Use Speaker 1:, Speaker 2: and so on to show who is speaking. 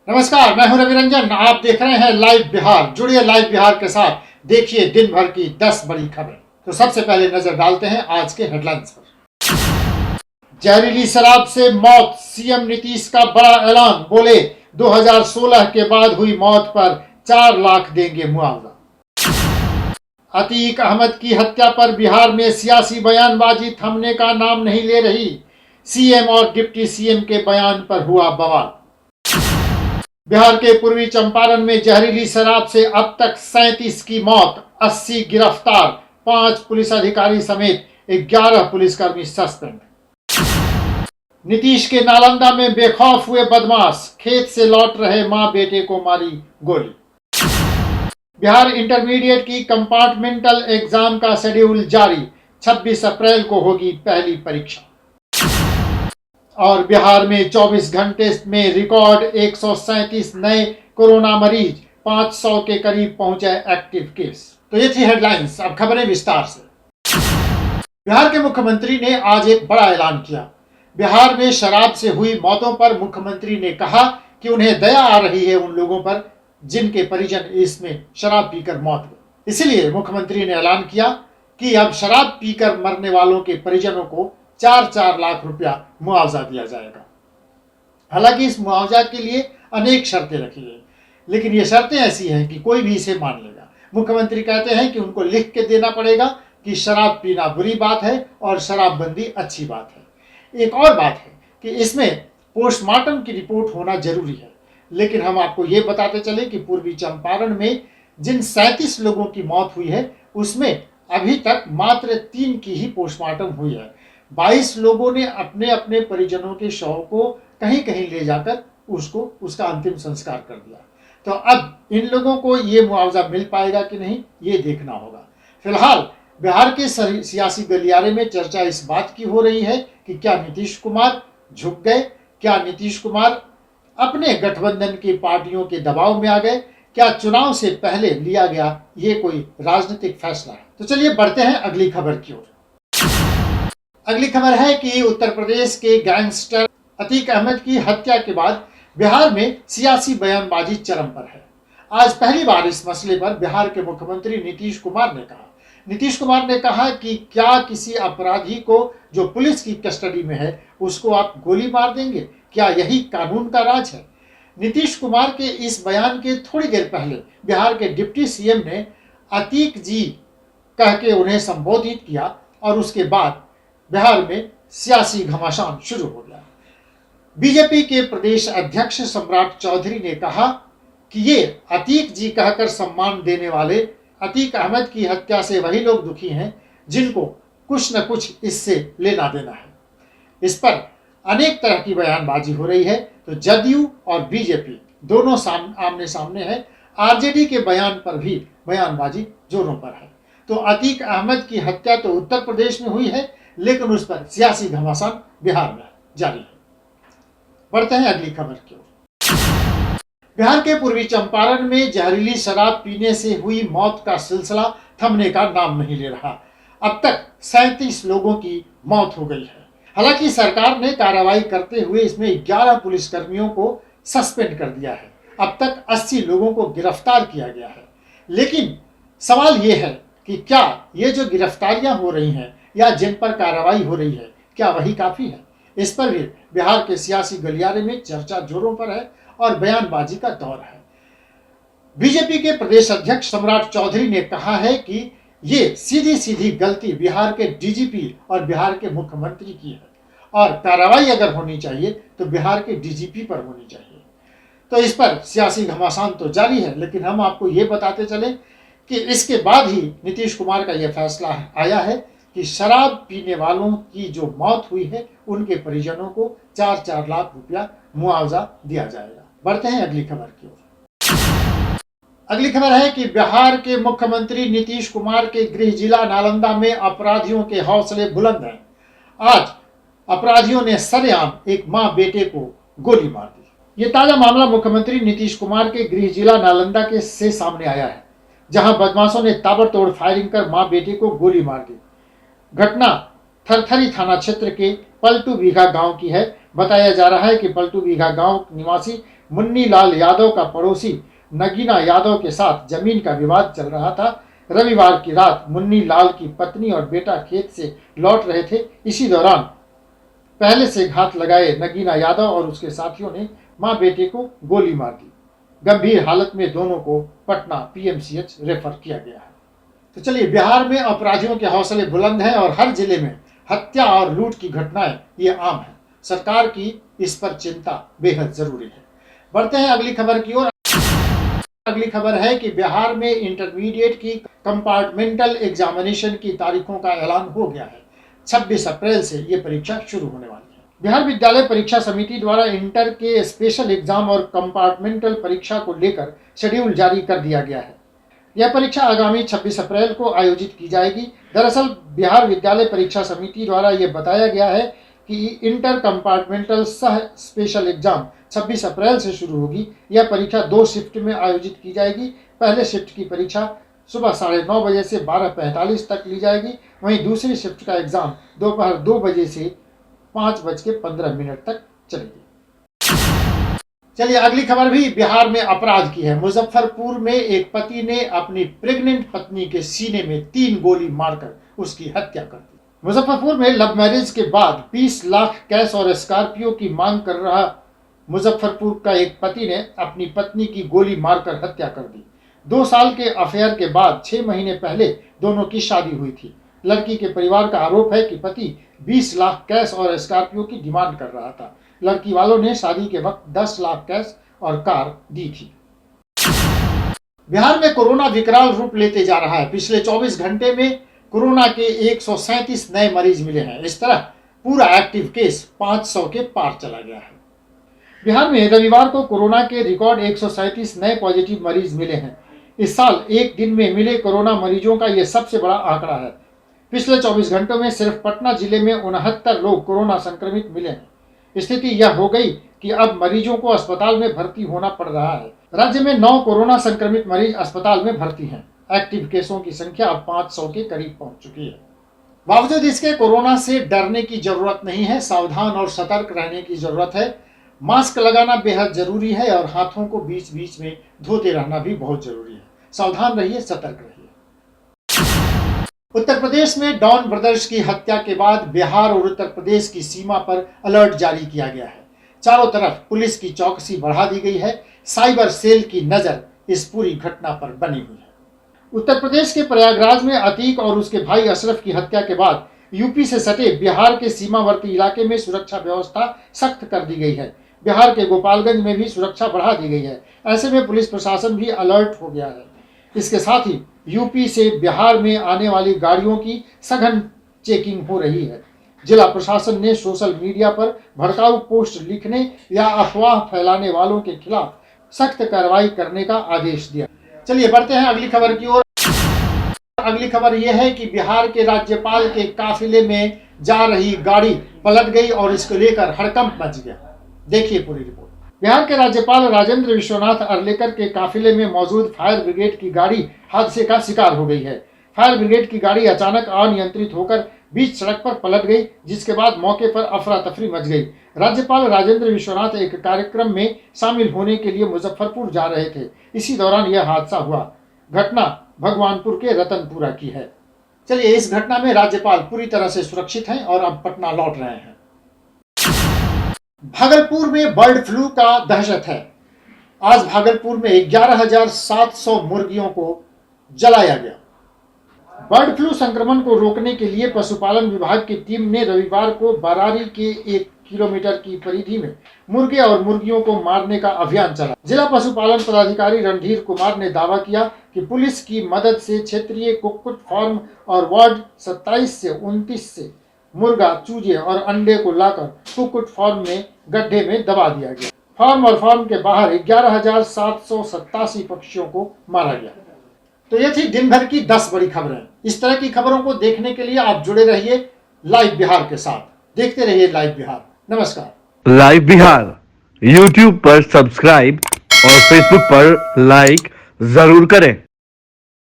Speaker 1: नमस्कार, मैं हूं रवि रंजन। आप देख रहे हैं लाइव बिहार। जुड़िए लाइव बिहार के साथ, देखिए दिन भर की 10 बड़ी खबरें। तो सबसे पहले नजर डालते हैं आज के हेडलाइंस पर। जहरीली शराब से मौत, सीएम नीतीश का बड़ा ऐलान। बोले 2016 के बाद हुई मौत पर 4 लाख देंगे मुआवजा। अतीक अहमद की हत्या पर बिहार में सियासी बयानबाजी थमने का नाम नहीं ले रही। सीएम और डिप्टी सीएम के बयान पर हुआ बवाल। बिहार के पूर्वी चंपारण में जहरीली शराब से अब तक 37 की मौत, 80 गिरफ्तार, 5 पुलिस अधिकारी समेत 11 पुलिसकर्मी सस्पेंड। नीतीश के नालंदा में बेखौफ हुए बदमाश, खेत से लौट रहे मां बेटे को मारी गोली। बिहार इंटरमीडिएट की कंपार्टमेंटल एग्जाम का शेड्यूल जारी, 26 अप्रैल को होगी पहली परीक्षा। और बिहार में 24 घंटे में रिकॉर्ड 137 नए कोरोना मरीज, 500 के करीब पहुंचे एक्टिव केस। तो ये थी हेडलाइंस। अब खबरें विस्तार से। बिहार के मुख्यमंत्री ने आज एक बड़ा ऐलान किया। बिहार में शराब से हुई मौतों पर मुख्यमंत्री ने कहा कि उन्हें दया आ रही है उन लोगों पर जिनके परिजन इसमें शराब पीकर मौत हुई। इसीलिए मुख्यमंत्री ने ऐलान किया कि अब शराब पीकर मरने वालों के परिजनों को 4-4 लाख रुपया मुआवजा दिया जाएगा। हालांकि इस मुआवजा के लिए अनेक शर्तें रखी गई, लेकिन ये शर्तें ऐसी हैं कि कोई भी इसे मान लेगा। मुख्यमंत्री कहते हैं कि उनको लिख के देना पड़ेगा कि शराब पीना बुरी बात है और शराबबंदी अच्छी बात है। एक और बात है कि इसमें पोस्टमार्टम की रिपोर्ट होना जरूरी है। लेकिन हम आपको ये बताते चले कि पूर्वी चंपारण में जिन 37 लोगों की मौत हुई है, उसमें अभी तक मात्र 3 की ही पोस्टमार्टम हुई है। 22 लोगों ने अपने अपने परिजनों के शव को कहीं कहीं ले जाकर उसका अंतिम संस्कार कर दिया। तो अब इन लोगों को ये मुआवजा मिल पाएगा कि नहीं, ये देखना होगा। फिलहाल बिहार के सियासी गलियारे में चर्चा इस बात की हो रही है कि क्या नीतीश कुमार झुक गए, क्या नीतीश कुमार अपने गठबंधन की पार्टियों के दबाव में आ गए, क्या चुनाव से पहले लिया गया ये कोई राजनीतिक फैसला है। तो चलिए बढ़ते हैं अगली खबर की ओर। अगली खबर है कि उत्तर प्रदेश के गैंगस्टर अतीक अहमद की हत्या के बाद बिहार में सियासी बयानबाजी चरम पर है। आज पहली बार इस मसले पर बिहार के मुख्यमंत्री नीतीश कुमार ने कहा कि क्या किसी अपराधी को जो पुलिस की कस्टडी में है उसको आप गोली मार देंगे? क्या यही कानून का राज है? नीतीश कुमार के इस बयान के थोड़ी देर पहले बिहार के डिप्टी सीएम ने अतीक जी कह के उन्हें संबोधित किया और उसके बाद बिहार में सियासी घमासान शुरू हो गया। बीजेपी के प्रदेश अध्यक्ष सम्राट चौधरी ने कहा कि ये अतीक जी कहकर सम्मान देने वाले अतीक अहमद की हत्या से वही लोग दुखी हैं जिनको कुछ न कुछ इससे लेना देना है। इस पर अनेक तरह की बयानबाजी हो रही है। तो जदयू और बीजेपी दोनों आमने सामने है। आरजेडी के बयान पर भी बयानबाजी जोरों पर है। तो अतीक अहमद की हत्या तो उत्तर प्रदेश में हुई है, लेकिन उस पर सियासी घमासान बिहार में जारी है। बढ़ते हैं अगली खबर की ओर। बिहार के पूर्वी चंपारण में जहरीली शराब पीने से हुई मौत का सिलसिला थमने का नाम नहीं ले रहा। अब तक 37 लोगों की मौत हो गई है। हालांकि सरकार ने कार्रवाई करते हुए इसमें 11 पुलिसकर्मियों को सस्पेंड कर दिया है। अब तक 80 लोगों को गिरफ्तार किया गया है। लेकिन सवाल यह है कि क्या ये जो गिरफ्तारियां हो रही हैं या जिन पर कार्रवाई हो रही है, क्या वही काफी है? इस पर भी बिहार के सियासी गलियारे में चर्चा जोरों पर है और बयानबाजी का दौर है। बीजेपी के प्रदेश अध्यक्ष सम्राट चौधरी ने कहा है कि ये सीधी सीधी गलती बिहार के डीजीपी और बिहार के मुख्यमंत्री की है और कार्रवाई अगर होनी चाहिए तो बिहार के डीजीपी पर होनी चाहिए। तो इस पर सियासी घमासान तो जारी है, लेकिन हम आपको ये बताते चले कि इसके बाद ही नीतीश कुमार का यह फैसला आया है कि शराब पीने वालों की जो मौत हुई है उनके परिजनों को 4-4 लाख रुपया मुआवजा दिया जाएगा। बढ़ते हैं अगली खबर की ओर। अगली खबर है कि बिहार के मुख्यमंत्री नीतीश कुमार के गृह जिला नालंदा में अपराधियों के हौसले बुलंद हैं। आज अपराधियों ने सरेआम एक मां बेटे को गोली मार दी। ये ताजा मामला मुख्यमंत्री नीतीश कुमार के गृह जिला नालंदा के से सामने आया है, जहां बदमाशों ने ताबड़तोड़ फायरिंग कर मां बेटे को गोली मार दी। घटना थरथरी थाना क्षेत्र के पलटू बीघा गांव की है। बताया जा रहा है कि पलटू बीघा गांव निवासी मुन्नी लाल यादव का पड़ोसी नगीना यादव के साथ जमीन का विवाद चल रहा था। रविवार की रात मुन्नी लाल की पत्नी और बेटा खेत से लौट रहे थे। इसी दौरान पहले से घात लगाए नगीना यादव और उसके साथियों ने मां बेटे को गोली मार दी। गंभीर हालत में दोनों को पटना पीएमसीएच रेफर किया गया है। तो चलिए, बिहार में अपराधियों के हौसले बुलंद हैं और हर जिले में हत्या और लूट की घटनाएं ये आम है। सरकार की इस पर चिंता बेहद जरूरी है। बढ़ते हैं अगली खबर की ओर। अगली खबर है कि बिहार में इंटरमीडिएट की कंपार्टमेंटल एग्जामिनेशन की तारीखों का ऐलान हो गया है। 26 अप्रैल से ये परीक्षा शुरू होने वाली है। बिहार विद्यालय परीक्षा समिति द्वारा इंटर के स्पेशल एग्जाम और कंपार्टमेंटल परीक्षा को लेकर शेड्यूल जारी कर दिया गया है। यह परीक्षा आगामी 26 अप्रैल को आयोजित की जाएगी। दरअसल बिहार विद्यालय परीक्षा समिति द्वारा यह बताया गया है कि इंटर कंपार्टमेंटल सह स्पेशल एग्जाम 26 अप्रैल से शुरू होगी। यह परीक्षा 2 शिफ्ट में आयोजित की जाएगी। पहले शिफ्ट की परीक्षा सुबह 9:30 बजे से 12:45 तक ली जाएगी। वहीं दूसरी शिफ्ट का एग्जाम दोपहर 2 बजे से 5:15 तक चलेगी। चलिए, अगली खबर भी बिहार में अपराध की है। मुजफ्फरपुर में एक पति ने अपनी प्रेग्नेंट पत्नी के सीने में 3 गोली मारकर उसकी हत्या कर दी। मुजफ्फरपुर में लव मैरिज के बाद 20 लाख कैश और स्कॉर्पियो की मांग कर रहा मुजफ्फरपुर का एक पति ने अपनी पत्नी की गोली मारकर हत्या कर दी। 2 साल के अफेयर के बाद 6 महीने पहले दोनों की शादी हुई थी। लड़की के परिवार का आरोप है कि पति 20 लाख कैश और स्कॉर्पियो की डिमांड कर रहा था। लड़की वालों ने शादी के वक्त 10 लाख कैश और कार दी थी। बिहार में कोरोना विकराल रूप लेते जा रहा है। पिछले 24 घंटे में कोरोना के 137 नए मरीज मिले हैं। इस तरह पूरा एक्टिव केस 500 के पार चला गया है। बिहार में रविवार को कोरोना के रिकॉर्ड 137 नए पॉजिटिव मरीज मिले हैं। इस साल एक दिन में मिले कोरोना मरीजों का यह सबसे बड़ा आंकड़ा है। पिछले 24 घंटों में सिर्फ पटना जिले में 69 लोग कोरोना संक्रमित मिले हैं। स्थिति यह हो गई कि अब मरीजों को अस्पताल में भर्ती होना पड़ रहा है। राज्य में 9 कोरोना संक्रमित मरीज अस्पताल में भर्ती हैं। एक्टिव केसों की संख्या अब 500 के करीब पहुंच चुकी है। बावजूद इसके कोरोना से डरने की जरूरत नहीं है, सावधान और सतर्क रहने की जरूरत है। मास्क लगाना बेहद जरूरी है और हाथों को बीच बीच में धोते रहना भी बहुत जरूरी है। सावधान रहिए, सतर्क रहिए। उत्तर प्रदेश में डॉन ब्रदर्स की हत्या के बाद बिहार और उत्तर प्रदेश की सीमा पर अलर्ट जारी किया गया है। चारों तरफ पुलिस की चौकसी बढ़ा दी गई है। साइबर सेल की नजर इस पूरी घटना पर बनी हुई है। उत्तर प्रदेश के प्रयागराज में अतीक और उसके भाई अशरफ की हत्या के बाद यूपी से सटे बिहार के सीमावर्ती इलाके में सुरक्षा व्यवस्था सख्त कर दी गई है। बिहार के गोपालगंज में भी सुरक्षा बढ़ा दी गई है। ऐसे में पुलिस प्रशासन भी अलर्ट हो गया है। इसके साथ ही यूपी से बिहार में आने वाली गाड़ियों की सघन चेकिंग हो रही है। जिला प्रशासन ने सोशल मीडिया पर भड़काऊ पोस्ट लिखने या अफवाह फैलाने वालों के खिलाफ सख्त कार्रवाई करने का आदेश दिया। चलिए, बढ़ते हैं अगली खबर की ओर। अगली खबर यह है कि बिहार के राज्यपाल के काफिले में जा रही गाड़ी पलट गई और इसको लेकर हड़कंप मच गया। देखिए पूरी रिपोर्ट। बिहार के राज्यपाल राजेंद्र विश्वनाथ अर्लेकर के काफिले में मौजूद फायर ब्रिगेड की गाड़ी हादसे का शिकार हो गई है। फायर ब्रिगेड की गाड़ी अचानक अनियंत्रित होकर बीच सड़क पर पलट गई, जिसके बाद मौके पर अफरा तफरी मच गई। राज्यपाल राजेंद्र विश्वनाथ एक कार्यक्रम में शामिल होने के लिए मुजफ्फरपुर जा रहे थे। इसी दौरान यह हादसा हुआ। घटना भगवानपुर के रतनपुरा की है। चलिए, इस घटना में राज्यपाल पूरी तरह से सुरक्षित हैं और अब पटना लौट रहे हैं। भागलपुर में बर्ड फ्लू का दहशत है। आज भागलपुर में 11,700 मुर्गियों को जलाया गया। बर्ड फ्लू संक्रमण को रोकने के लिए पशुपालन विभाग की टीम ने रविवार को बरारी के 1 किलोमीटर की परिधि में मुर्गे और मुर्गियों को मारने का अभियान चला। जिला पशुपालन पदाधिकारी रणधीर कुमार ने दावा किया कि पुलिस की मदद से क्षेत्रीय कुक्कुट फार्म और वार्ड 27 से 29 से मुर्गा, चूजे और अंडे को लाकर कुक्कुट फार्म में गड्ढे में दबा दिया गया। फार्म और फार्म के बाहर 11,787 पक्षियों को मारा गया। तो ये थी दिन भर की 10 बड़ी खबरें। इस तरह की खबरों को देखने के लिए आप जुड़े रहिए लाइव बिहार के साथ। देखते रहिए लाइव बिहार। नमस्कार।
Speaker 2: लाइव बिहार YouTube पर सब्सक्राइब और Facebook पर लाइक जरूर करें।